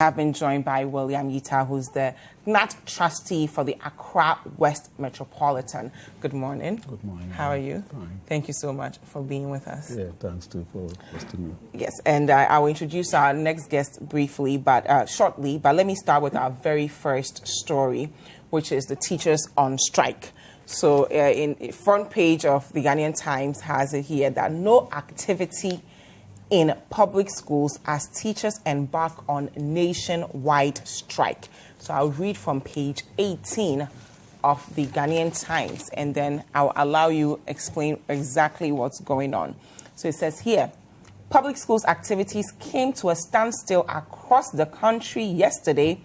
I have been joined by William Yita, who's the NAT trustee for the Accra West Metropolitan. Good morning. Good morning. How are you? Fine. Thank you so much for being with us. Yeah, thanks too for hosting me. Yes, and I will introduce our next guest briefly, but shortly. But let me start with our very first story, which is the teachers on strike. So, in front page of the Ghanaian Times has it here that no activity in public schools as teachers embark on nationwide strike. So I'll read from page 18 of the Ghanaian Times, and then I'll allow you explain exactly what's going on. So it says here, public schools activities came to a standstill across the country yesterday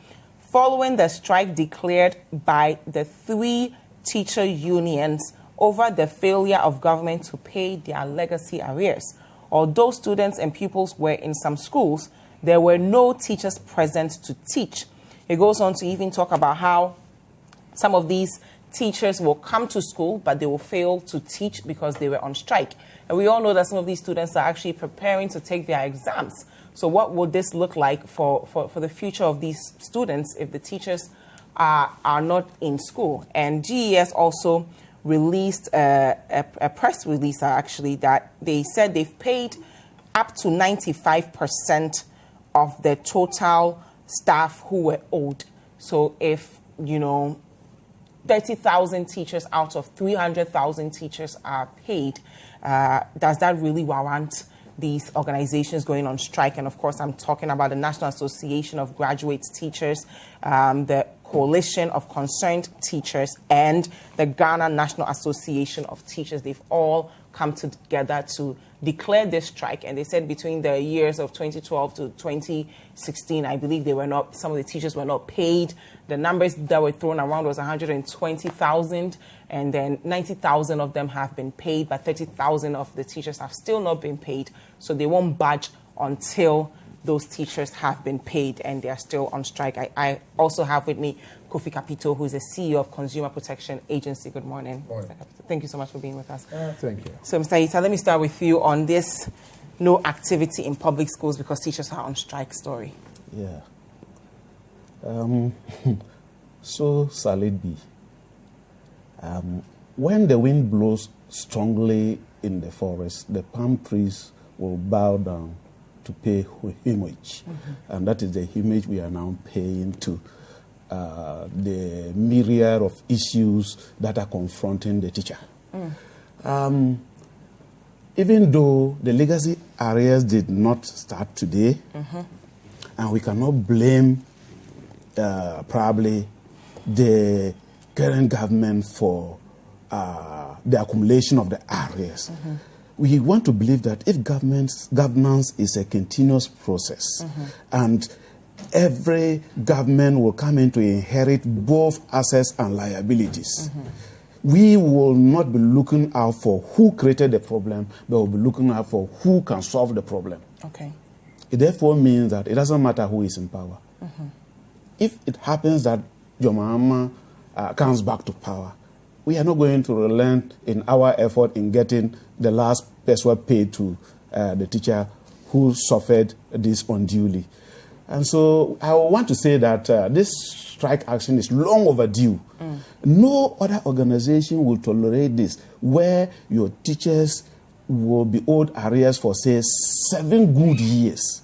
following the strike declared by the 3 teacher unions over the failure of government to pay their legacy arrears. Although students and pupils were in some schools, there were no teachers present to teach. It goes on to even talk about how some of these teachers will come to school, but they will fail to teach because they were on strike. And we all know that some of these students are actually preparing to take their exams. So what would this look like for the future of these students if the teachers are not in school? And GES also released a press release, actually, that they said they've paid up to 95% of the total staff who were owed. So if, 30,000 teachers out of 300,000 teachers are paid, does that really warrant these organizations going on strike? And of course, I'm talking about the National Association of Graduate Teachers, the Coalition of Concerned Teachers, and the Ghana National Association of Teachers. They've all come together to declare this strike. And they said between the years of 2012 to 2016, I believe some of the teachers were not paid. The numbers that were thrown around was 120,000, and then 90,000 of them have been paid, but 30,000 of the teachers have still not been paid. So they won't budge until those teachers have been paid, and they are still on strike. I also have with me Kofi Kapito, who is the CEO of Consumer Protection Agency. Good morning. Morning. Thank you so much for being with us. Thank you. So, Mr. Ita, let me start with you on this no activity in public schools because teachers are on strike story. Yeah. So shall it be. When the wind blows strongly in the forest, the palm trees will bow down to pay homage. And that is the homage we are now paying to the myriad of issues that are confronting the teacher. Even though the legacy arrears did not start today, and we cannot blame probably the current government for the accumulation of the arrears. We want to believe that if governance is a continuous process, and every government will come in to inherit both assets and liabilities, we will not be looking out for who created the problem, but we'll be looking out for who can solve the problem. Okay. It therefore means that it doesn't matter who is in power. If it happens that your mama comes back to power, we are not going to relent in our effort in getting the last person paid to the teacher who suffered this unduly. And so I want to say that this strike action is long overdue. No other organization will tolerate this, where your teachers will be owed arrears for, say, 7 good years.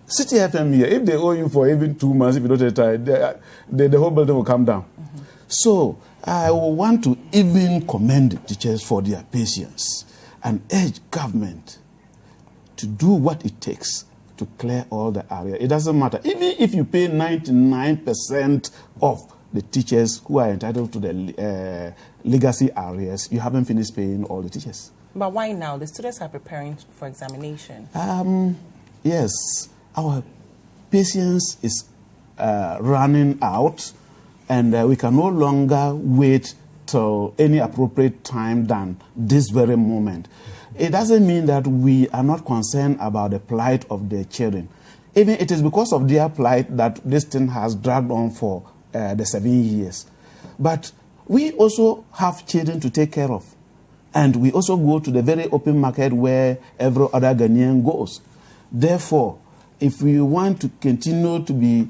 City FM here, if they owe you for even 2 months, if you don't retire, the whole building will come down. So I want to even commend the teachers for their patience and urge government to do what it takes to clear all the areas. It doesn't matter. Even if you pay 99% of the teachers who are entitled to the legacy areas, you haven't finished paying all the teachers. But why now? The students are preparing for examination. Yes, our patience is running out, and we can no longer wait till any appropriate time than this very moment. It doesn't mean that we are not concerned about the plight of the children. Even it is because of their plight that this thing has dragged on for the 7 years. But we also have children to take care of. And we also go to the very open market where every other Ghanaian goes. Therefore, if we want to continue to be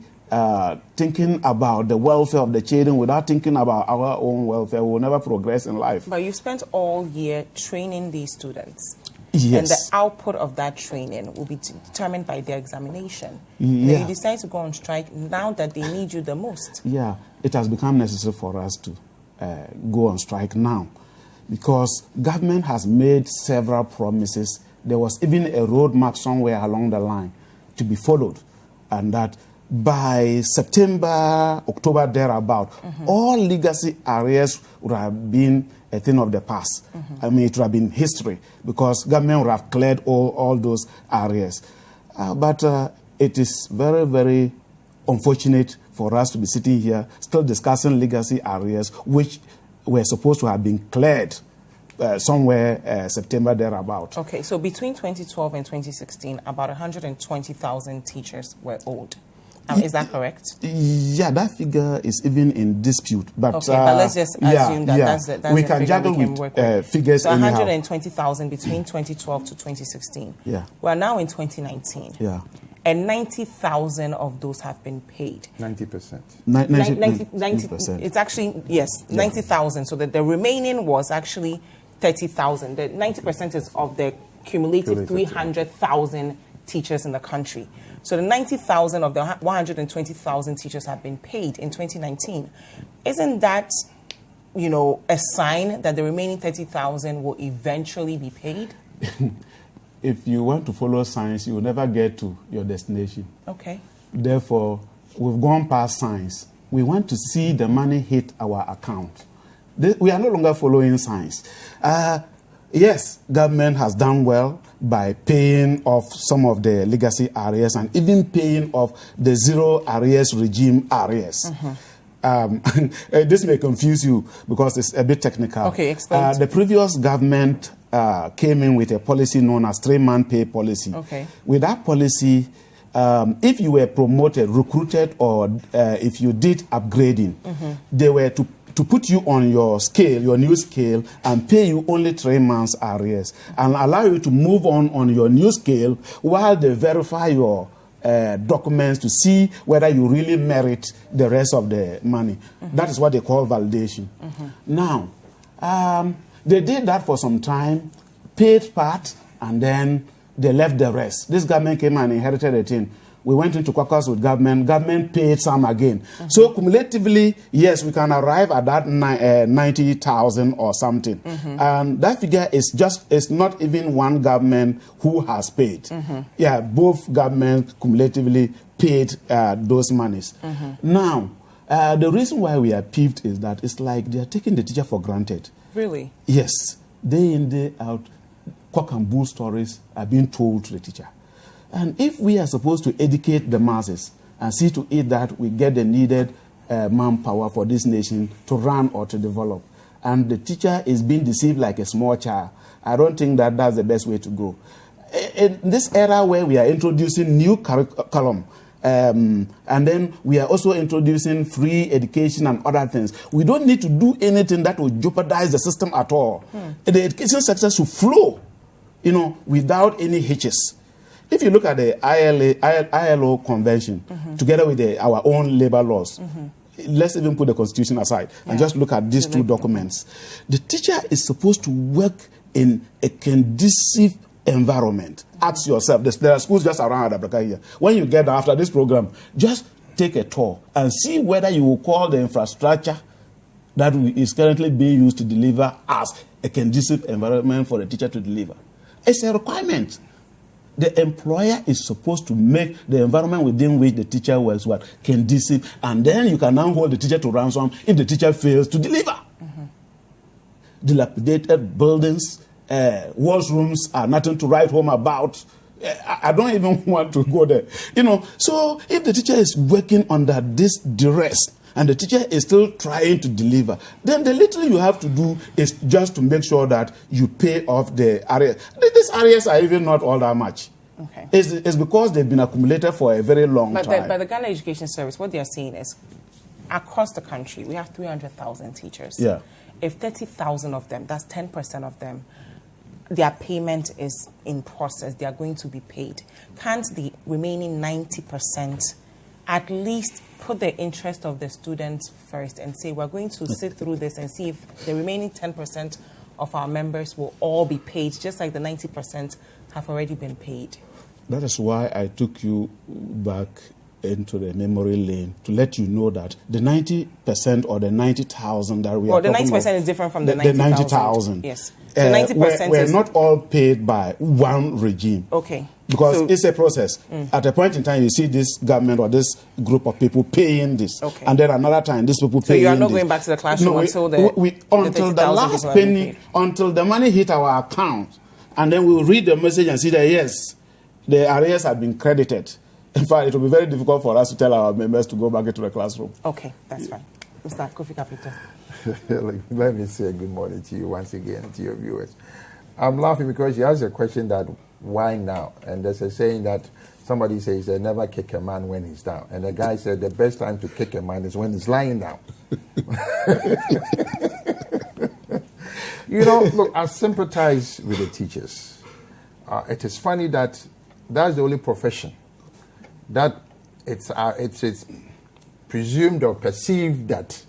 thinking about the welfare of the children without thinking about our own welfare, we will never progress in life. But you've spent all year training these students. Yes. And the output of that training will be determined by their examination. Yeah. And then you decide to go on strike now that they need you the most. Yeah, it has become necessary for us to go on strike now because government has made several promises. There was even a roadmap somewhere along the line to be followed, and that by September, October, thereabout, all legacy arrears would have been a thing of the past. I mean, it would have been history because government would have cleared all those arrears. But it is very, very unfortunate for us to be sitting here still discussing legacy arrears, which were supposed to have been cleared somewhere September thereabout. Okay, so between 2012 and 2016, about 120,000 teachers were owed. Is that correct? Yeah, that figure is even in dispute. But, okay, but let's just assume that's we can juggle with figures. So 120,000 between 2012 to 2016. Yeah. We're now in 2019. Yeah. And 90,000 of those have been paid. 90%. 90%. It's actually, yes, 90,000. So that the remaining was actually 30,000. The 90% is of the cumulative 300,000 teachers in the country. So the 90,000 of the 120,000 teachers have been paid in 2019. Isn't that, a sign that the remaining 30,000 will eventually be paid? If you want to follow science, you will never get to your destination. Okay. Therefore, we've gone past science. We want to see the money hit our account. We are no longer following science. Yes, government has done well by paying off some of the legacy arrears and even paying off the zero arrears regime arrears. This may confuse you because it's a bit technical. Okay, explain. The previous government came in with a policy known as 3-month pay policy. Okay. With that policy, if you were promoted, recruited, or if you did upgrading, they were to put you on your scale, your new scale, and pay you only 3 months arrears and allow you to move on your new scale while they verify your documents to see whether you really merit the rest of the money. That is what they call validation. Now, they did that for some time, paid part, and then they left the rest. This government came and inherited a thing. We went into caucus with government. Government paid some again. So cumulatively, yes, we can arrive at that 90,000 or something. And that figure is not even one government who has paid. Yeah, both governments cumulatively paid those monies. Now, the reason why we are peeved is that it's like they are taking the teacher for granted. Really? Yes. Day in, day out, cock and bull stories are being told to the teacher. And if we are supposed to educate the masses and see to it that we get the needed manpower for this nation to run or to develop, and the teacher is being deceived like a small child, I don't think that that's the best way to go. In this era where we are introducing new curriculum, and then we are also introducing free education and other things, we don't need to do anything that will jeopardize the system at all. The education sector should flow, without any hitches. If you look at the ILO convention, together with our own labor laws, let's even put the Constitution aside and just look at these two documents. The teacher is supposed to work in a conducive environment. Ask yourself, there are schools just around Adabraka here. When you get after this program, just take a tour and see whether you will call the infrastructure that is currently being used to deliver as a conducive environment for the teacher to deliver. It's a requirement. The employer is supposed to make the environment within which the teacher works conducive, and then you can now hold the teacher to ransom if the teacher fails to deliver. Dilapidated buildings, washrooms are nothing to write home about. I don't even want to go there. So if the teacher is working under this duress and the teacher is still trying to deliver, then the little you have to do is just to make sure that you pay off the arrears. These arrears are even not all that much. Okay. It's because they've been accumulated for a very long time. But the Ghana Education Service, what they are saying is, across the country, we have 300,000 teachers. Yeah. If 30,000 of them, that's 10% of them, their payment is in process, they are going to be paid. Can't the remaining 90% at least put the interest of the students first and say, we're going to sit through this and see if the remaining 10% of our members will all be paid, just like the 90% have already been paid? That is why I took you back into the memory lane to let you know that the 90% or the 90,000 that we are talking about. Well, the 90% is different from the 90,000. Yes. The 90% we're not all paid by one regime. Okay. Because it's a process. At a point in time, you see this government or this group of people paying this. Okay. And then another time, these people paying this. So you are not going back to the classroom until the last penny, until the money hit our account. And then we'll read the message and see that, yes, the arrears have been credited. In fact, it will be very difficult for us to tell our members to go back into the classroom. Okay, that's fine. Mr. Kofi Kapito. Let me say good morning to you once again, to your viewers. I'm laughing because you asked a question that, why now? And there's a saying that somebody says, never kick a man when he's down. And the guy said, the best time to kick a man is when he's lying down. You know, look, I sympathize with the teachers. It is funny that that's the only profession that it's presumed or perceived that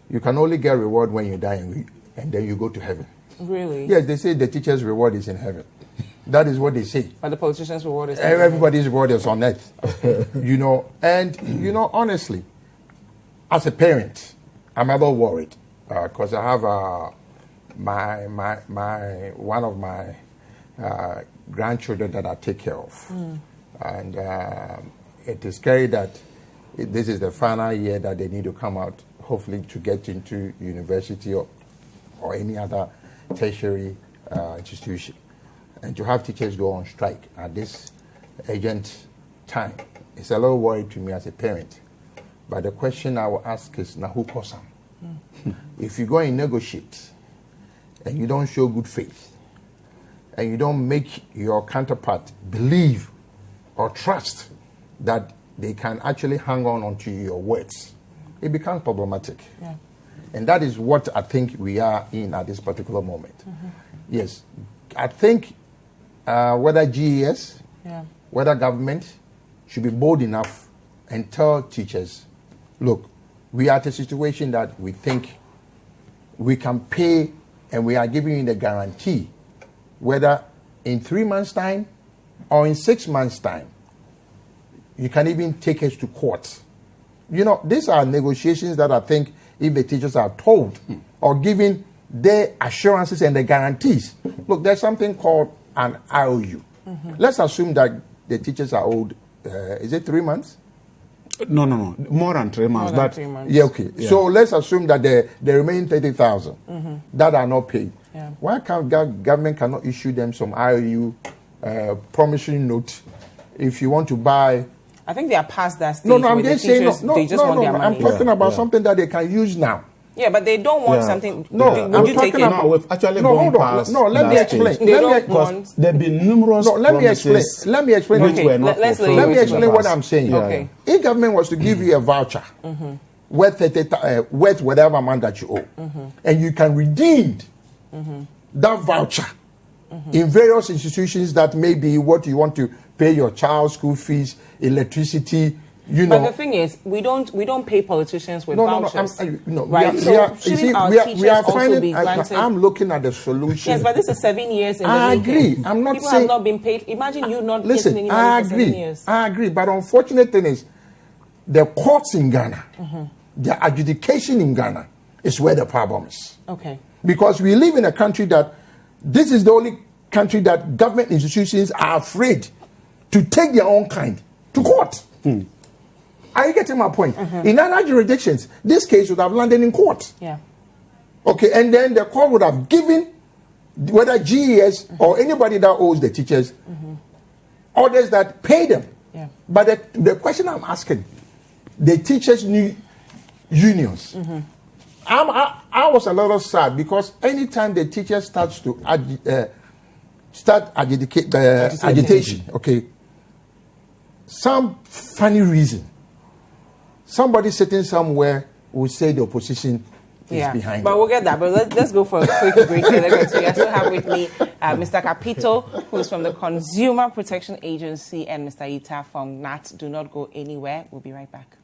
you can only get reward when you die and then you go to heaven. Really? Yes, they say the teacher's reward is in heaven. That is what they say. But the politician's reward is everybody's reward is on earth. You know, and you know, honestly, as a parent, I'm ever worried because I have one of my grandchildren that I take care of. And it is scary that this is the final year that they need to come out, hopefully to get into university or any other tertiary institution. And to have teachers go on strike at this urgent time, it's a little worry to me as a parent. But the question I will ask is, now who caused them? If you go and negotiate and you don't show good faith and you don't make your counterpart believe or trust that they can actually hang on to your words, it becomes problematic. Yeah. And that is what I think we are in at this particular moment. Yes, I think whether GES, whether government should be bold enough and tell teachers, look, we are at a situation that we think we can pay and we are giving you the guarantee, whether in 3 months' time or in 6 months' time, you can even take us to court. You know, these are negotiations that I think if the teachers are told or given their assurances and the guarantees. Look, there's something called an IOU. Let's assume that the teachers are owed, is it 3 months? No. More than 3 months. More than 3 months. Yeah, okay. Yeah. So let's assume that the remaining 30,000 that are not paid. Yeah. Why can't government cannot issue them some IOU promissory note if you want to buy? I think they are past that stage. No, I'm just saying, they just want their money. I'm talking about something that they can use now. Yeah, but they don't want something. No, would you take it? No, we've actually gone past. No, let me explain. They don't want. There have been numerous. No, let me explain. Let me explain. Okay, Let me explain what I'm saying. Okay. If government was to give you a voucher worth whatever amount that you owe, and you can redeem that voucher in various institutions that may be what you want to pay your child's school fees, electricity. You know, but the thing is, we don't pay politicians with vouchers. Right? We are finding. I'm looking at the solution. Yes, but this is 7 years. I agree. I'm not people saying have not been paid. Imagine you not listen. getting any money for 7 years. I agree. But unfortunate thing is, the courts in Ghana, the adjudication in Ghana is where the problem is. Okay. Because we live in a country that this is the only country that government institutions are afraid to take their own kind to court. Are you getting my point? In other jurisdictions, this case would have landed in court. Yeah. Okay, and then the court would have given, whether GES or anybody that owes the teachers, orders that pay them. Yeah. But the question I'm asking, the teachers' new unions, I was a little sad because anytime the teacher starts to agitation, okay, some funny reason, somebody sitting somewhere will say the opposition is behind but it. we'll get that. But let's go for a quick break. I still have with me Mr. Kapito, who is from the Consumer Protection Agency, and Mr. Ita from NAT. Do not go anywhere. We'll be right back.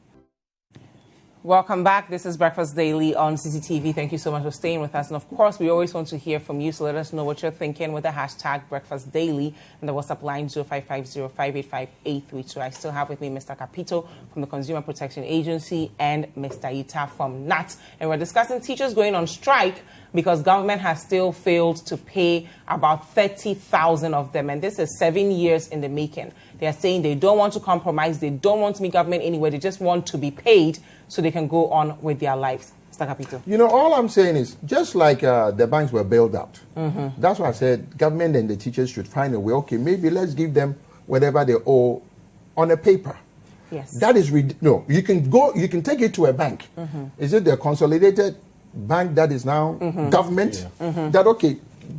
Welcome back. This is Breakfast Daily on CCTV. Thank you so much for staying with us. And of course, we always want to hear from you. So let us know what you're thinking with the hashtag Breakfast Daily and the WhatsApp line 0550-585-832. I still have with me Mr. Kapito from the Consumer Protection Agency and Mr. Ita from NAT. And we're discussing teachers going on strike because government has still failed to pay about 30,000 of them. And this is 7 years in the making. They are saying they don't want to compromise. They don't want to meet government anywhere. They just want to be paid so they can go on with their lives. Mr. Kapito. You know, all I'm saying is, just like the banks were bailed out, that's why I said government and the teachers should find a way. Okay, maybe let's give them whatever they owe on a paper. Yes. That is, no, you can take it to a bank. Is it the consolidated bank that is now government? That, okay,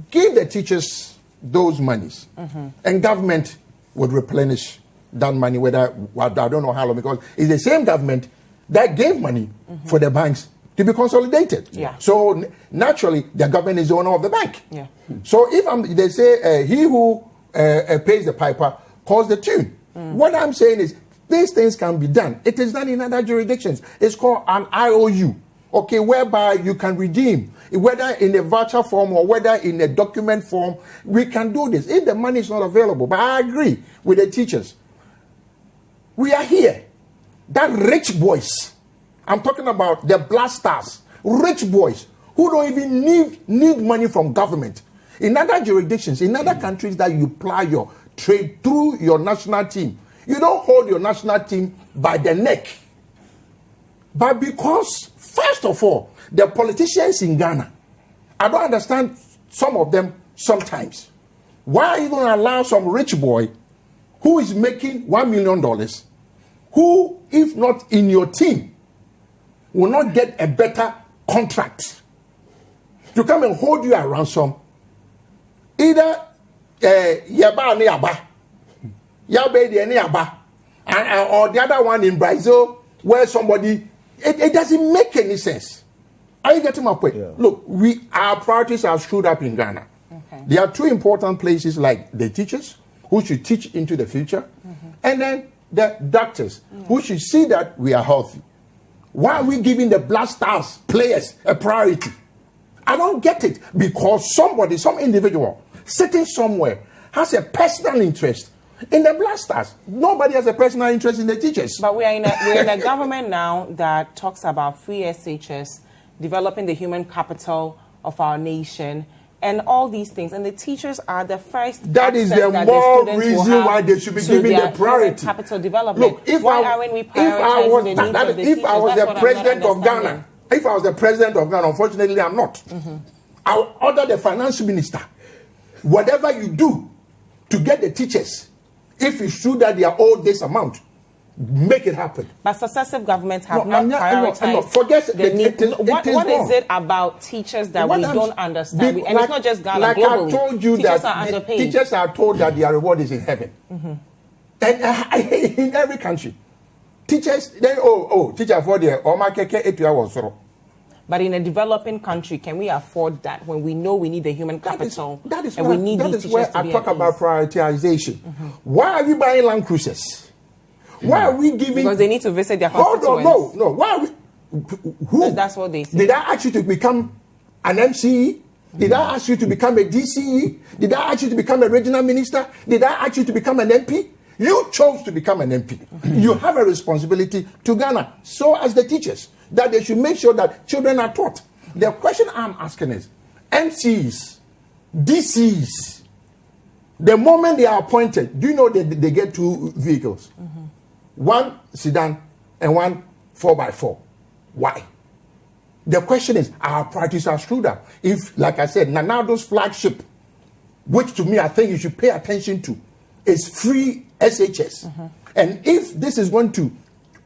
give the teachers those monies and government would replenish that money, whether, I don't know how long, because it's the same government that gave money for the banks to be consolidated. Yeah. So naturally, the government is the owner of the bank. Yeah. So if they say he who pays the piper calls the tune, what I'm saying is these things can be done. It is done in other jurisdictions. It's called an IOU, okay, whereby you can redeem, whether in a voucher form or whether in a document form. We can do this if the money is not available. But I agree with the teachers. We are here. That rich boys, I'm talking about the blasters, rich boys who don't even need money from government. In other jurisdictions, in other countries that you ply your trade through your national team, you don't hold your national team by the neck. But because, first of all, the politicians in Ghana, I don't understand some of them sometimes. Why even allow some rich boy who is making $1 million, who, if not in your team, will not get a better contract, to come and hold you at ransom? Either yaba ni yaba, yabe di ni yaba, or the other one in Brazil where somebody, it doesn't make any sense. Are you getting my point? Yeah. Look, our priorities are screwed up in Ghana. Okay. There are two important places, like the teachers who should teach into the future, and then the doctors who should see that we are healthy. Why are we giving the blasters players a priority? I don't get it, because somebody, some individual sitting somewhere has a personal interest in the blasters. Nobody has a personal interest in the teachers. But we're in a government now that talks about free SHS, developing the human capital of our nation, and all these things. And the teachers are the first. That is the more reason why they should be given the priority. Capital development. Look, if I was the president of Ghana, unfortunately I'm not. I'll order the finance minister, whatever you do to get the teachers, if it's true that they are owed this amount, make it happen. But successive governments have not prioritized. Forget the need. What is it about teachers that we don't understand? And it's not just Ghana, like globally. I told you, teachers that are underpaid. Teachers are told that their reward is in heaven. And in every country, teachers, teacher for the Omakeke 8 hours. But in a developing country, can we afford that when we know we need the human capital? That is and where, we need that these is where teachers to I be talk at about ease. prioritization. Why are we buying land cruisers? Why are we giving? Because they need to visit their constituents. Hold on, no. Why are we? Who? That's what they say. Did I ask you to become an MCE? Did I ask you to become a DCE? Did I ask you to become a regional minister? Did I ask you to become an MP? You chose to become an MP. You have a responsibility to Ghana. So as the teachers, that they should make sure that children are taught. The question I'm asking is, MCs, DCs, the moment they are appointed, do you know that they get 2 vehicles? One sedan and one 4x4. Why? The question is, our priorities are screwed up. If, like I said, Nanado's flagship, which to me I think you should pay attention to, is free SHS. And if this is going to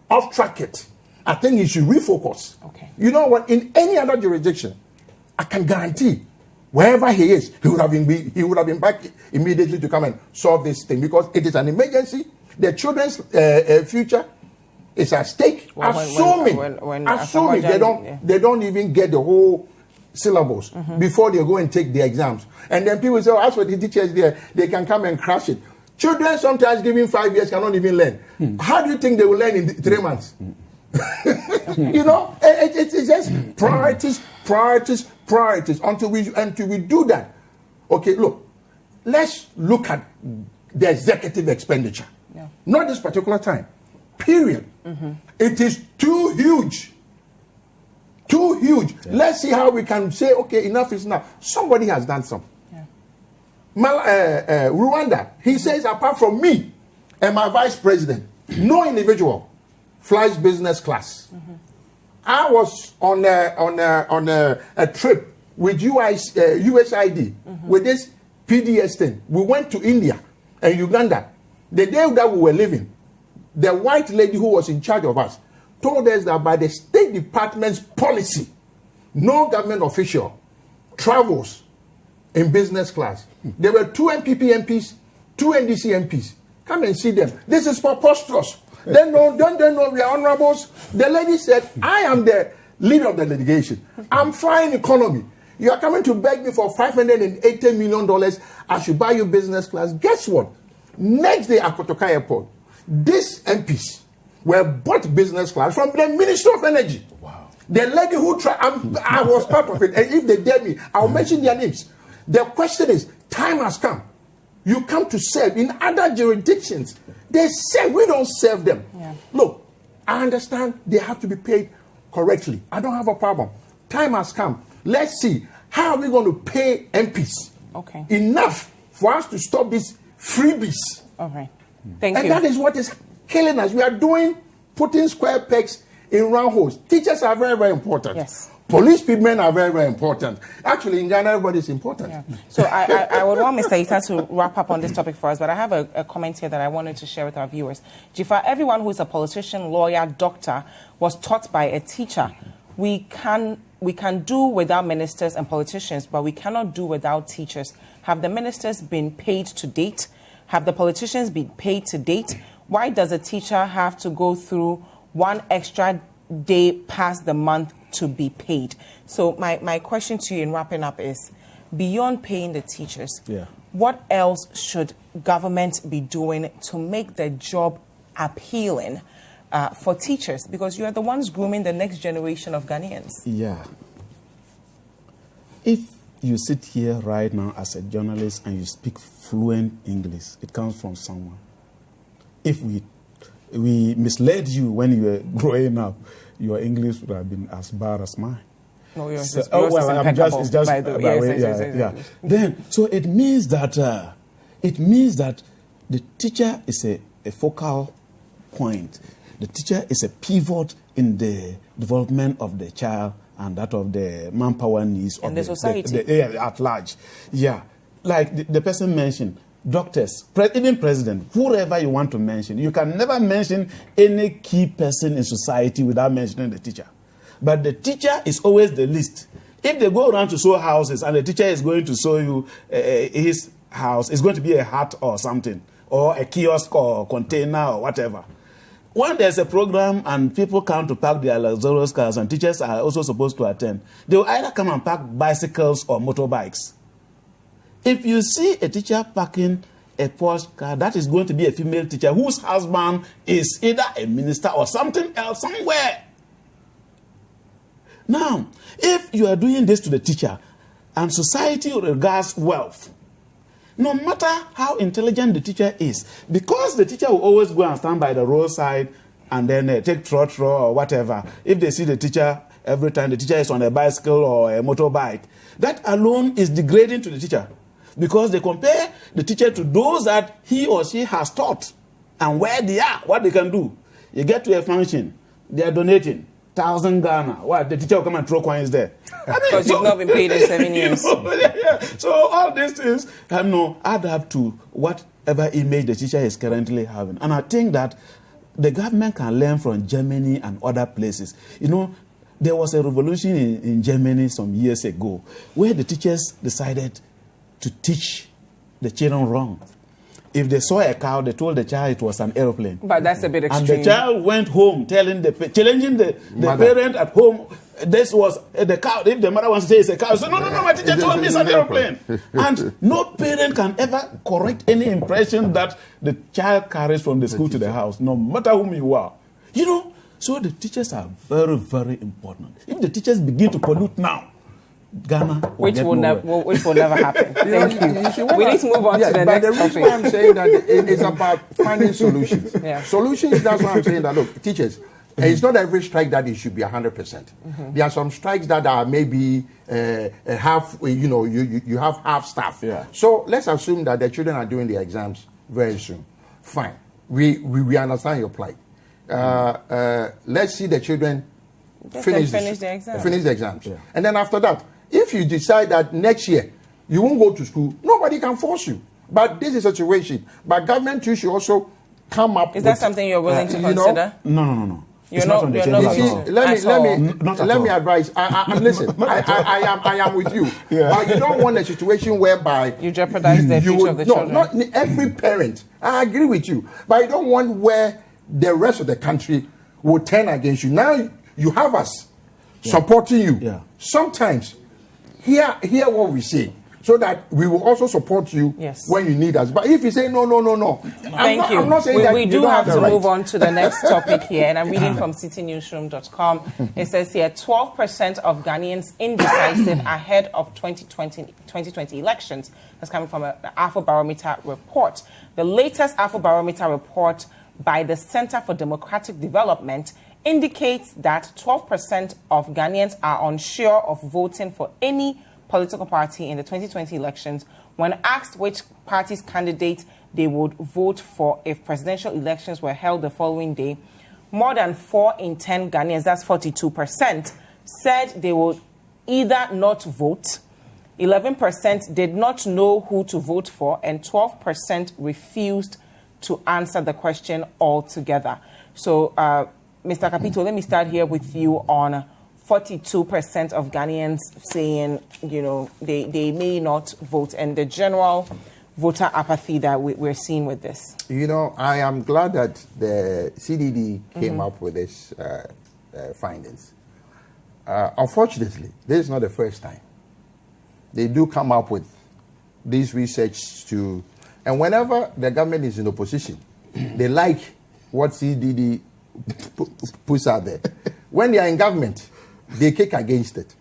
off-track it, I think you should refocus. Okay. You know what? In any other jurisdiction, I can guarantee wherever he is, he would have been back immediately to come and solve this thing, because it is an emergency. The children's future is at stake. Assuming they don't even get the whole syllabus before they go and take the exams. And then people say, oh, as for the teachers there, they can come and crash it. Children sometimes given 5 years cannot even learn. How do you think they will learn in 3 months? You know, it's just priorities. Until we do that. Okay, look, let's look at the executive expenditure. Yeah. Not this particular time. Period. It is too huge. Too huge. Yeah. Let's see how we can say, okay, enough is enough. Somebody has done some. Rwanda, he says, apart from me and my vice president, no individual flies business class. I was on a trip with USID with this PDS thing. We went to India and Uganda. The day that we were leaving, the white lady who was in charge of us told us that by the State Department's policy, no government official travels in business class. There were 2 MPP MPs, 2 NDC MPs. Come and see them. This is preposterous. Don't they know we are honorables? The lady said, I am the leader of the litigation. I'm flying economy. You are coming to beg me for $580 million. I should buy you business class. Guess what? Next day at Kotoka Airport, these MPs were bought business class from the Ministry of Energy. Wow. The lady who I was part of it. And if they dare me, I'll mention their names. The question is, time has come. You come to serve in other jurisdictions. They serve, we don't serve them. Yeah. Look, I understand they have to be paid correctly. I don't have a problem. Time has come. Let's see, how are we going to pay MPs enough for us to stop these freebies? Okay. Thank you. And that is what is killing us. We are putting square pegs in round holes. Teachers are very, very important. Yes. Police people are very, very important. Actually, in Ghana, everybody is important. Yeah. So I would want Mr. Issa to wrap up on this topic for us, but I have a comment here that I wanted to share with our viewers. Dziffa, everyone who is a politician, lawyer, doctor was taught by a teacher. We can do without ministers and politicians, but we cannot do without teachers. Have the ministers been paid to date? Have the politicians been paid to date? Why does a teacher have to go through one extra day past the month to be paid? So my question to you in wrapping up is, beyond paying the teachers, what else should government be doing to make the job appealing for teachers? Because you are the ones grooming the next generation of Ghanaians. Yeah. If you sit here right now as a journalist and you speak fluent English, it comes from someone. If we misled you when you were growing up, your English would have been as bad as mine. No, yours is impeccable. It's just by the way. Then, so it means that the teacher is a focal point. The teacher is a pivot in the development of the child and that of the manpower needs of the society at large. Yeah, like the person mentioned, doctors, even president, whoever you want to mention. You can never mention any key person in society without mentioning the teacher. But the teacher is always the least. If they go around to show houses and the teacher is going to show you his house, it's going to be a hut or something, or a kiosk or container or whatever. When there's a program and people come to park their luxurious cars and teachers are also supposed to attend, they will either come and park bicycles or motorbikes. If you see a teacher parking a Porsche car, that is going to be a female teacher whose husband is either a minister or something else somewhere. Now, if you are doing this to the teacher and society regards wealth, no matter how intelligent the teacher is, because the teacher will always go and stand by the roadside and then take trotro or whatever. If they see the teacher every time the teacher is on a bicycle or a motorbike, that alone is degrading to the teacher. Because they compare the teacher to those that he or she has taught and where they are, what they can do. You get to a function, they are donating 1,000 Ghana. What? The teacher will come and throw coins there. Because you've not been paid in 7 years. So all these things add up to whatever image the teacher is currently having. And I think that the government can learn from Germany and other places. You know, there was a revolution in Germany some years ago where the teachers decided to teach the children wrong. if they saw a cow, they told the child it was an aeroplane. But that's a bit extreme. And the child went home challenging the parent at home. This was the cow. If the mother wants to say it's a cow, so no, my teacher told me it's an aeroplane. And no parent can ever correct any impression that the child carries from the school to the house, no matter whom you are. You know, so the teachers are very, very important. If the teachers begin to pollute now, Ghana which will never happen. Thank you. We need to move on to the next topic. But the reason why I'm saying that it's about finding solutions. Yeah. Solutions, that's why I'm saying that, look, teachers, it's not every strike that it should be 100%. There are some strikes that are maybe half, you have half staff. Yeah. So let's assume that the children are doing their exams very soon. Fine. We understand your plight. Let's see the children finish the exams. Yeah. And then after that, if you decide that next year you won't go to school, nobody can force you. But this is a situation. But government too should also come up. Is that something you're willing to consider? No. You're not. Let me advise. Listen, I am with you. Yeah. But you don't want a situation whereby you jeopardize the future of the children. Not every parent. I agree with you, but I don't want where the rest of the country will turn against you. Now you have us supporting you. Yeah. Sometimes hear what we say, so that we will also support you when you need us. But if you say no, thank you. I'm not saying we do have to move on to the next topic here, and I'm reading from citynewsroom.com. It says here 12% of Ghanaians indecisive ahead of 2020 elections. That's coming from an Afrobarometer report. The latest Afrobarometer report by the Center for Democratic Development indicates that 12% of Ghanaians are unsure of voting for any political party in the 2020 elections when asked which party's candidate they would vote for if presidential elections were held the following day. More than 4 in 10 Ghanaians, that's 42%, said they would either not vote, 11% did not know who to vote for, and 12% refused to answer the question altogether. So, Mr. Kapito, let me start here with you on 42% of Ghanaians saying, they may not vote, and the general voter apathy that we're seeing with this. I am glad that the CDD came up with these findings. Unfortunately, this is not the first time. They do come up with this research too, and whenever the government is in opposition, they like what CDD puts out there. When they are in government, they kick against it.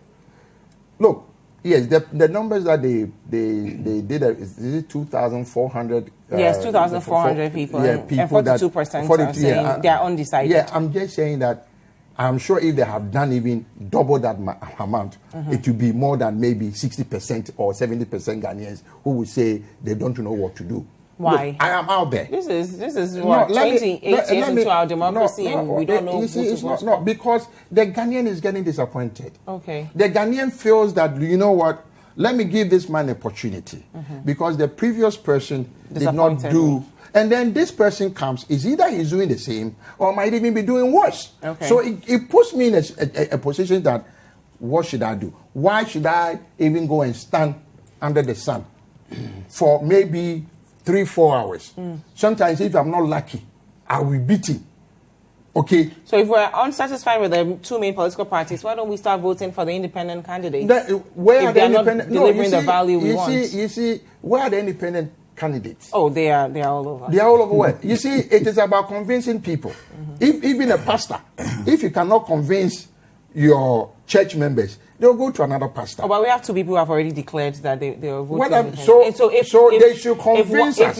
Look, yes, the numbers that they did is it 2,400? Yes, 2,400 people. Yeah, people and 42% are saying they are undecided. Yeah, I'm just saying that I'm sure if they have done even double that amount, it will be more than maybe 60% or 70% Ghanaians who will say they don't know what to do. Why? Look, I am out there. This is what 28 years into our democracy, and we don't know. No, because the Ghanaian is getting disappointed. Okay. The Ghanaian feels that, you know what? Let me give this man an opportunity because the previous person did not do. And then this person comes, is either he's doing the same or might even be doing worse. Okay. So it puts me in a position that, what should I do? Why should I even go and stand under the sun for maybe 3-4 hours? Sometimes if I'm not lucky, I will beat him. Okay. So if we're unsatisfied with the two main political parties, why don't we start voting for the independent candidates? Where are the independent? Delivering the value we want. You see, where are the independent candidates? Oh, they are all over. They are all over where? You see, it is about convincing people. If even a pastor, if you cannot convince your church members, they'll go to another pastor. Oh, but we have 2 people who have already declared that they are voting. So they should convince us.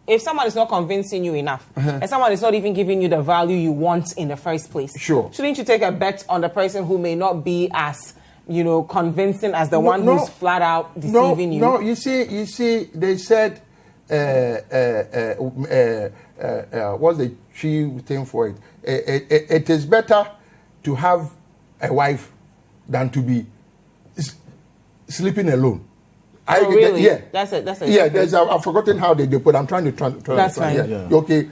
If someone is not convincing you enough, and someone is not even giving you the value you want in the first place, shouldn't you take a bet on the person who may not be as convincing as the one who's flat out deceiving you? No, you see, they said, what's the chief thing for it? It is better to have a wife than to be sleeping alone. Really? Yeah. That's it. Yeah, I've forgotten how they put. I'm trying to That's fine. Yeah. Okay.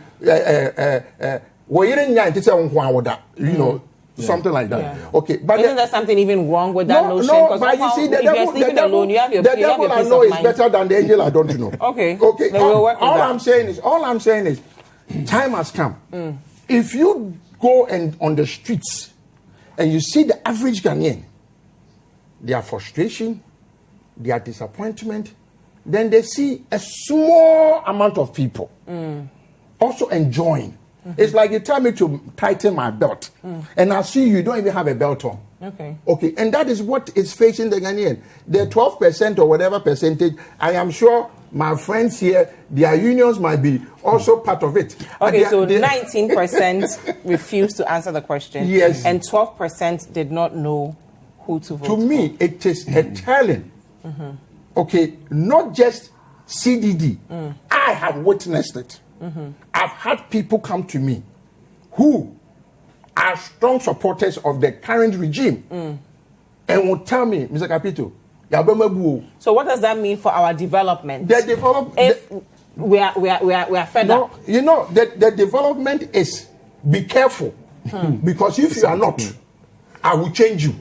something like that. Yeah. Okay, but isn't there something even wrong with that notion? No, but you see, if you're sleeping alone, you have your the devil I know is better than the angel I don't know. Okay. All I'm saying is, time has come. If you go and on the streets and you see the average Ghanaian, their frustration, their disappointment, then they see a small amount of people also enjoying. It's like you tell me to tighten my belt, and I see you don't even have a belt on. Okay, and that is what is facing the Ghanaian. The 12% or whatever percentage, I am sure my friends here, their unions might be also part of it. Okay, so 19% refused to answer the question. Yes. And 12% did not know who to vote for. To me, it is a telling. Okay, not just CDD. I have witnessed it. I've had people come to me who are strong supporters of the current regime and will tell me, Mr. Kapito, so what does that mean for our development? If we are fed up. You know, the development is be careful. Because if you are not, I will change you.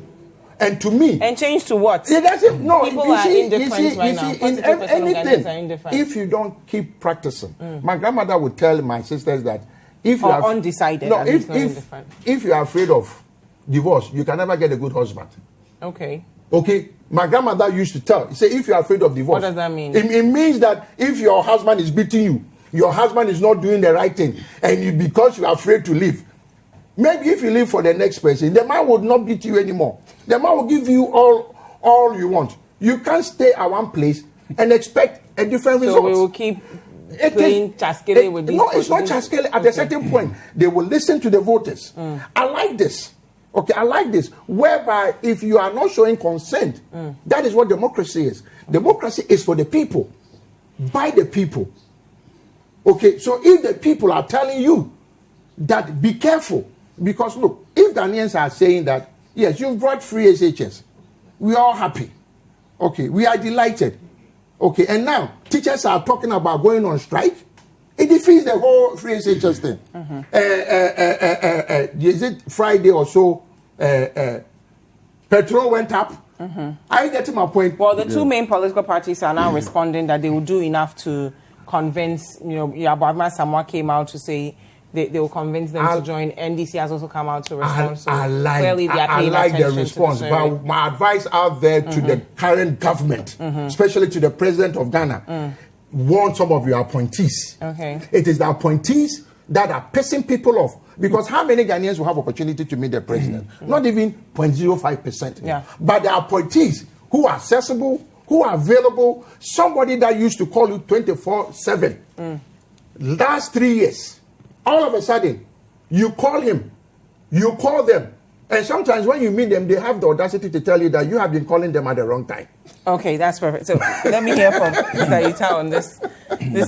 And to me... And change to what? It doesn't, no, people are indifferent right now. In anything, if you don't keep practicing. My grandmother would tell my sisters that if you are undecided, no, if you are afraid of divorce, you can never get a good husband. Okay. My grandmother used to tell, say, if you are afraid of divorce. What does that mean? It means that if your husband is beating you, your husband is not doing the right thing, and because you are afraid to leave, maybe if you leave for the next person, the man would not beat you anymore. The man will give you all you want. You can't stay at one place and expect a different result. So we will keep playing chaskele with these. No, it's not chaskele. At a certain point, they will listen to the voters. I like this. Okay, I like this. Whereby, if you are not showing consent, that is what democracy is. Democracy is for the people, by the people. Okay, so if the people are telling you that be careful, because look, if Ghanaians are saying that, yes, you've brought free SHS, we are all happy. Okay, we are delighted. Okay, and now teachers are talking about going on strike. It defeats the whole free SHS thing. Is it Friday or so? Petrol went up. Are you getting my point? Well, the two main political parties are now responding that they will do enough to convince. Yabama Samoa came out to say they will convince them to join. NDC has also come out to respond. I like the response. But my advice out there to the current government, especially to the president of Ghana, warn some of your appointees. Okay. It is the appointees that are pissing people off. Because how many Ghanaians will have opportunity to meet the president? Not even 0.05%. Yeah. But the appointees who are accessible, who are available, somebody that used to call you 24/7. Last 3 years, all of a sudden, you call him, you call them, and sometimes when you meet them, they have the audacity to tell you that you have been calling them at the wrong time. Okay, that's perfect. So let me hear from Mr. Ita on this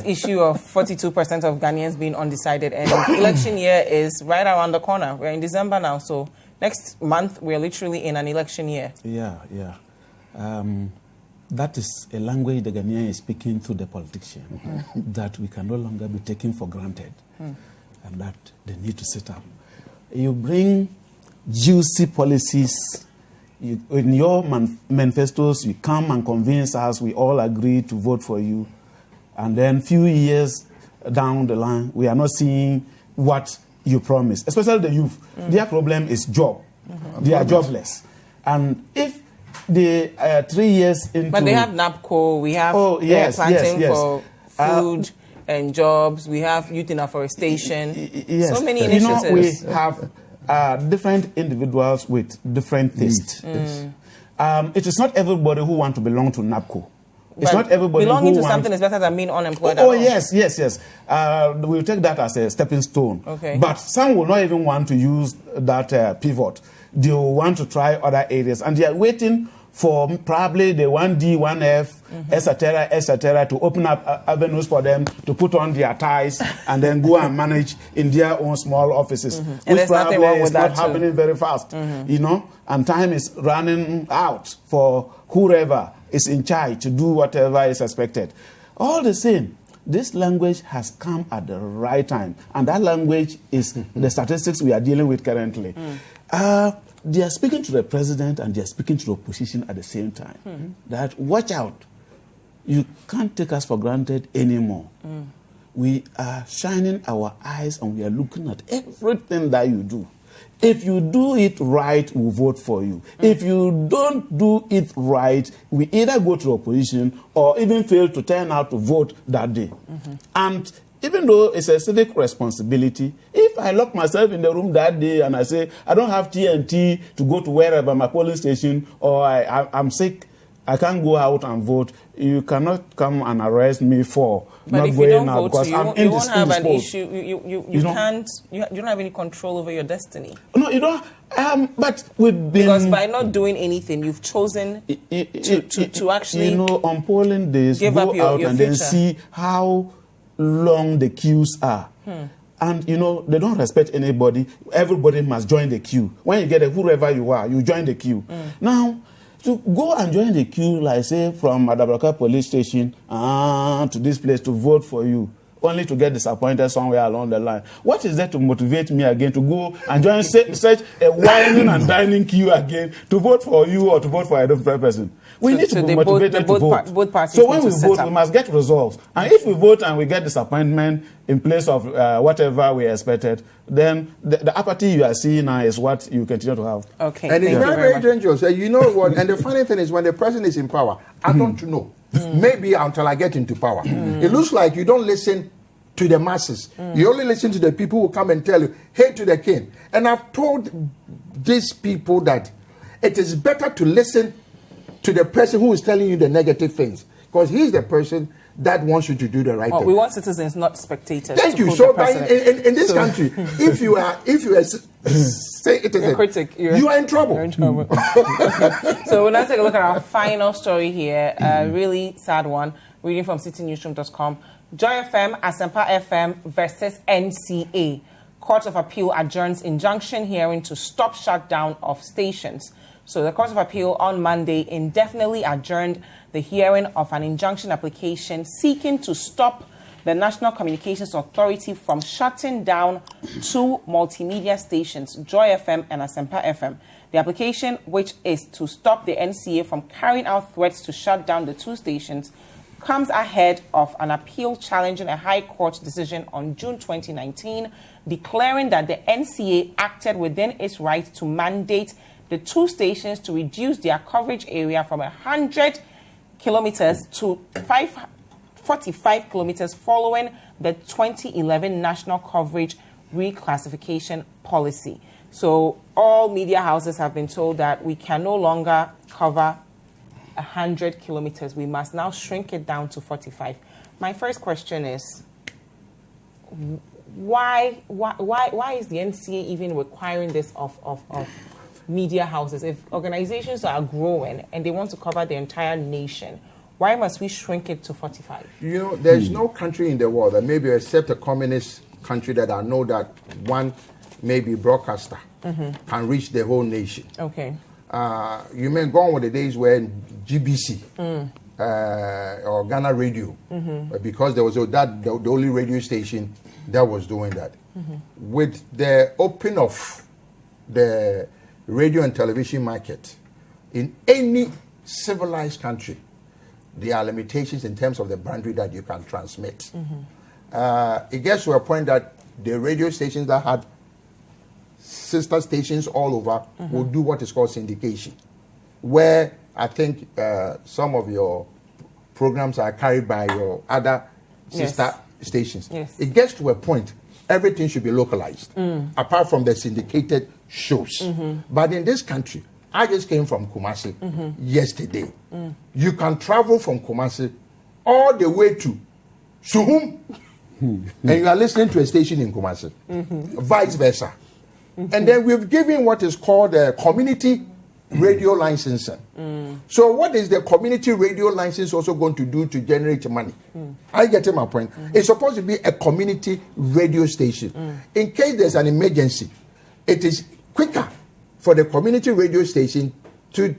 issue of 42% of Ghanaians being undecided, and election year is right around the corner. We're in December now, so next month we're literally in an election year. Yeah. That is a language the Ghanaian is speaking to the politician that we can no longer be taken for granted. And that they need to sit up. You bring juicy policies. In your manifestos, you come and convince us, we all agree to vote for you. And then few years down the line, we are not seeing what you promised, especially the youth. Their problem is job. They are jobless. And if they 3 years into... But they have NAPCO, we have planting for food and jobs, we have youth in afforestation, so many initiatives. We have different individuals with different tastes. It is not everybody who wants to belong to NAPCO. It's not everybody belonging who to something is better than being unemployed. Yes. We'll take that as a stepping stone. Okay. But some will not even want to use that pivot. They will want to try other areas, and they are waiting for probably the 1D, 1F, etc., to open up avenues for them to put on their ties and then go and manage in their own small offices, which probably is not happening very fast, and time is running out for whoever is in charge to do whatever is expected. All the same, this language has come at the right time, and that language is the statistics we are dealing with currently. They are speaking to the president and they are speaking to the opposition at the same time. That watch out, you can't take us for granted anymore. We are shining our eyes and we are looking at everything that you do. If you do it right, we'll vote for you. If you don't do it right, we either go to the opposition or even fail to turn out to vote that day. And even though it's a civic responsibility, if I lock myself in the room that day and I say, I don't have TNT to go to wherever, my polling station, or I'm sick, I can't go out and vote, you cannot come and arrest me for but not if going you don't out vote, because I'm you won't have an indisposed. issue. You don't have any control over your destiny. No, you don't. But we've been... Because by not doing anything, you've chosen to actually... You know, on polling days, give go up your out and future. then see how long the queues are. And, you know, they don't respect anybody. Everybody must join the queue. When you get whoever you are, you join the queue. Now, to go and join the queue, like, say, from Adabraka police station to this place to vote for you, only to get disappointed somewhere along the line. What is there to motivate me again to go and join such a whining and dining queue again to vote for you or to vote for a different person? We need to be motivated to vote. Both parties so when we vote, we must get results. And if we vote and we get disappointment in place of whatever we expected, then the apathy you are seeing now is what you continue to have. Okay. And it's very, very dangerous. You know what? And the funny thing is, when the president is in power, I don't know. Maybe until I get into power. It looks like you don't listen to the masses. You only listen to the people who come and tell you, hey to the king. And I've told these people that it is better to listen to the person who is telling you the negative things, because he's the person that wants you to do the right thing. We want citizens, not spectators. Thank you. So in this country, if you are say it is a critic, you are in trouble. You're in trouble. So we'll now take a look at our final story here. A really sad one. Reading from citynewsroom.com. Joy FM, Asempa FM versus NCA. Court of Appeal adjourns injunction hearing to stop shutdown of stations. So the Court of Appeal on Monday indefinitely adjourned the hearing of an injunction application seeking to stop the National Communications Authority from shutting down two multimedia stations, Joy FM and Asempa FM. The application, which is to stop the NCA from carrying out threats to shut down the two stations, comes ahead of an appeal challenging a High Court decision on June 2019, declaring that the NCA acted within its right to mandate the two stations to reduce their coverage area from 100 kilometers to 45 kilometers following the 2011 National Coverage Reclassification Policy. So all media houses have been told that we can no longer cover 100 kilometers. We must now shrink it down to 45. My first question is, why is the NCA even requiring this of media houses? If organizations are growing and they want to cover the entire nation, why must we shrink it to 45? You know, there's no country in the world, that maybe except a communist country, that I know that one maybe broadcaster can reach the whole nation. Okay. You may go on with the days where GBC or Ghana Radio, because there was the only radio station that was doing that. With the open of the radio and television market in any civilized country, there are limitations in terms of the boundary that you can transmit. It gets to a point that the radio stations that had sister stations all over will do what is called syndication, where I think some of your programs are carried by your other sister stations. Yes. It gets to a point, everything should be localized, apart from the syndicated shows. But in this country, I just came from Kumasi yesterday. You can travel from Kumasi all the way to Suhum, and you are listening to a station in Kumasi, vice versa. And then we've given what is called a community radio licensing. So what is the community radio license also going to do to generate money? I get my point. It's supposed to be a community radio station. In case there's an emergency, it is quicker for the community radio station to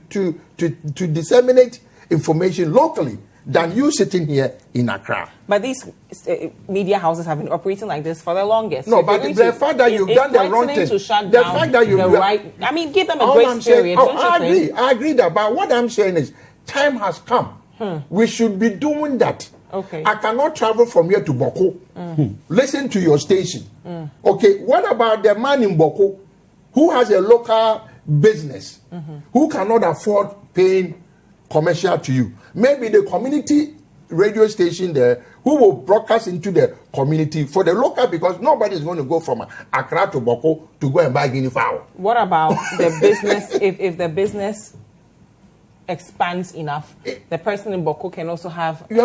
disseminate information locally than you sitting here in Accra. But these media houses have been operating like this for the longest. No, but the fact that you've done the wrong thing, to shut the down fact that the right, I mean, give them a grace period. I agree that. But what I'm saying is, time has come. We should be doing that. Okay. I cannot travel from here to Boko. Listen to your station. Okay. What about the man in Boko who has a local business, who cannot afford paying commercial to you? Maybe the community radio station there who will broadcast into the community for the local, because nobody is going to go from Accra to Boko to go and buy guinea fowl. What about the business? If the business expands enough, the person in Boko can also have the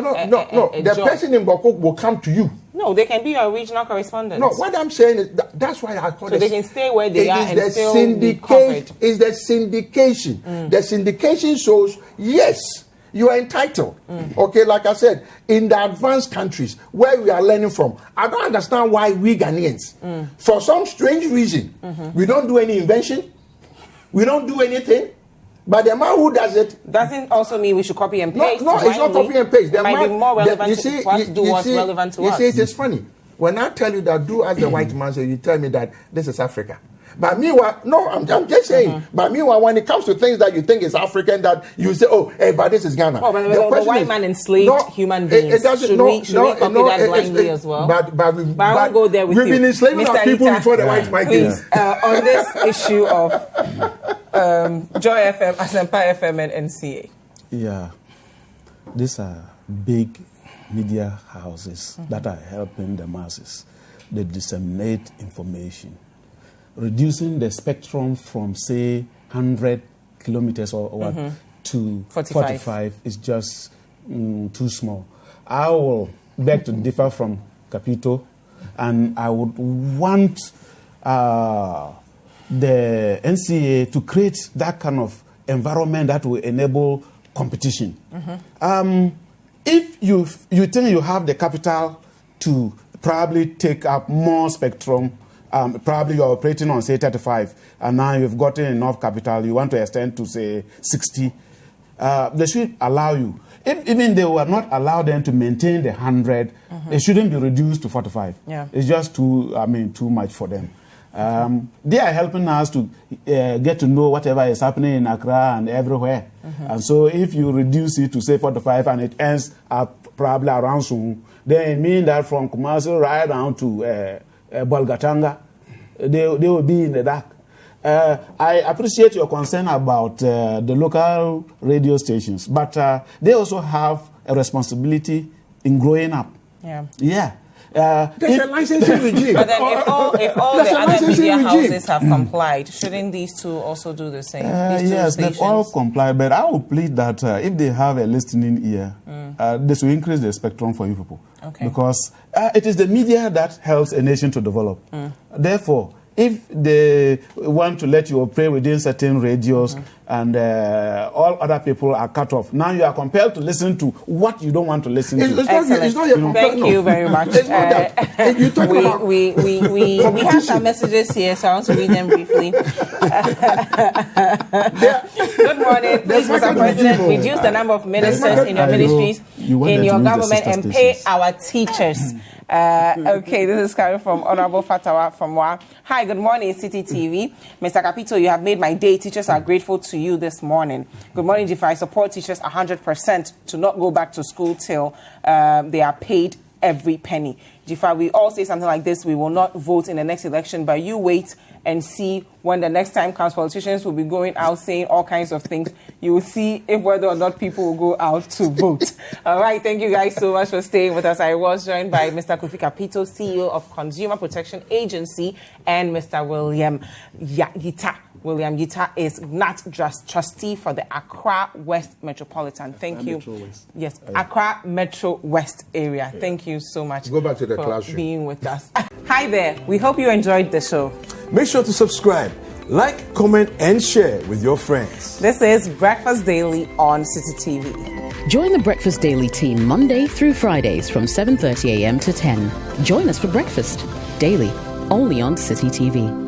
job. person in Boko will come to you. No, they can be your regional correspondent. No, what I'm saying is that's why I call it. So they can stay where they are and still be covered. It's the syndication. The syndication shows, yes, you are entitled. Okay, like I said, in the advanced countries where we are learning from, I don't understand why we Ghanaians, for some strange reason, we don't do any invention, we don't do anything. But the man who does it doesn't also mean we should copy and paste. No, it's not copy and paste. It might be more relevant for us to do what's relevant to us. You see, it is funny. When I tell you that, do as the white man says, you tell me that this is Africa. But meanwhile, no, I'm just saying. But meanwhile, when it comes to things that you think is African, that you say, oh, hey, but this is Ghana. Oh, but the white man enslaved human beings. Should we copy that blindly as well? But I won't go there with you. We've been enslaving our people before the white man came. Please, on this issue of Joy FM, Asempa FM, and NCA. Yeah, these are big media houses that are helping the masses. They disseminate information. Reducing the spectrum from, say, 100 kilometers or what to 45 is just too small. I will beg to differ from Kapito, and I would want the NCA to create that kind of environment that will enable competition. If you think you have the capital to probably take up more spectrum, probably you're operating on, say, 35, and now you've gotten enough capital, you want to extend to, say, 60, they should allow you. If even they were not allowed them to maintain the 100, it shouldn't be reduced to 45. Yeah. It's just too much for them. They are helping us to get to know whatever is happening in Accra and everywhere. And so if you reduce it to, say, 45 and it ends up probably around soon, then it means that from Kumasi right down to Bolgatanga, they will be in the dark. I appreciate your concern about the local radio stations, but they also have a responsibility in growing up. Yeah. There's a licensing regime. But then if all the other media houses have complied, shouldn't these two also do the same? Yes, they've all complied, but I will plead that if they have a listening ear, this will increase the spectrum for you people. Okay. Because it is the media that helps a nation to develop. Therefore, if they want to let you operate within certain radios and all other people are cut off, now you are compelled to listen to what you don't want to listen to. It's not your Thank you very much. We have some messages here, so I want to read them briefly. Good morning. Please, Mr. President, reduce the number of ministers in your ministries, in your government, and pay our teachers. Okay, this is coming from Honorable Fatawa from Wa. Hi, good morning, City TV. Mr. Kapito, you have made my day. Teachers are grateful to you this morning. Good morning, Dziffa. I support teachers 100% to not go back to school till they are paid every penny. Dziffa, we all say something like this: we will not vote in the next election, but you wait and see when the next time comes. Politicians will be going out saying all kinds of things. You will see if whether or not people will go out to vote. All right, thank you guys so much for staying with us. I was joined by Mr. Kofi Kapito, CEO of Consumer Protection Agency, and Mr. William Yita. William Yita is not just trustee for the Accra West Metropolitan. Thank you. Yes, Accra Metro West area. Yeah. Thank you so much. Go back to the for classroom. Being with us. Hi there. We hope you enjoyed the show. Make sure to subscribe, like, comment, and share with your friends. This is Breakfast Daily on City TV. Join the Breakfast Daily team Monday through Fridays from 7:30 a.m. to 10. Join us for breakfast daily, only on City TV.